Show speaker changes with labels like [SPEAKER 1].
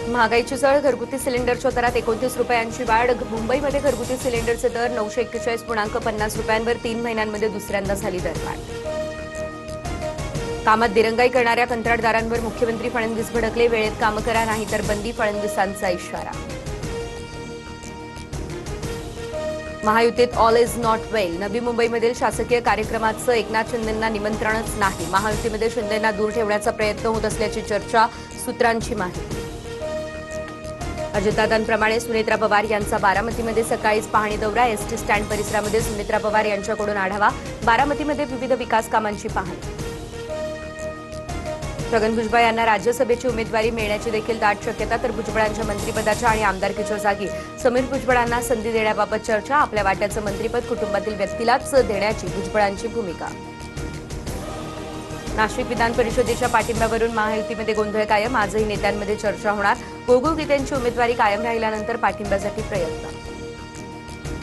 [SPEAKER 1] महागाईची झळ, घरगुती सिलेंडरच्या दरात 29 रुपयांची वाढ. मुंबईमध्ये घरगुती सिलेंडरचे दर 941.50 रुपयांवर 3 महिन्यांमध्ये दुसऱ्यांदा झाली दरवाढ. कामात दिरंगाई करणाऱ्या कंत्राटदारांवर मुख्यमंत्री फडणवीस भडकले. वेळेत कामं करा, नाहीतर बंदी, फडणवीसांचा इशारा. महायुतीत ऑल इज नॉट वेल. नवी मुंबईमधील शासकीय कार्यक्रमाचं एकनाथ शिंदेंना निमंत्रणच नाही. महायुतीमध्ये शिंदेंना दूर ठेवण्याचा प्रयत्न होत असल्याची चर्चा, सूत्रांची माहिती. अजितदादांप्रमाणे सुनेत्रा पवार यांचा बारामतीमध्ये सकाळीच पाहणी दौरा. एसटी स्टँड परिसरामध्ये सुनेत्रा पवार यांच्याकडून आढावा. बारामतीमध्ये विविध विकास कामांची पाहणी. छगन भुजबळ यांना राज्यसभेची उमेदवारी मिळण्याची देखील दाट शक्यता. तर भुजबळांच्या मंत्रिपदाच्या आणि आमदारकीच्या जागी समीर भुजबळांना संधी देण्याबाबत चर्चा. आपल्या वाट्याचं मंत्रिपद कुटुंबातील व्यक्तीलाच देण्याची भुजबळांची भूमिका. नाशिक विधान परिषदेच्या पाठिंब्यावरून महायुतीमध्ये गोंधळ कायम. आजही नेत्यांमध्ये चर्चा होणार. गोगो गीतेंची उमेदवारी कायम राहिल्यानंतर पाठिंब्यासाठी प्रयत्न.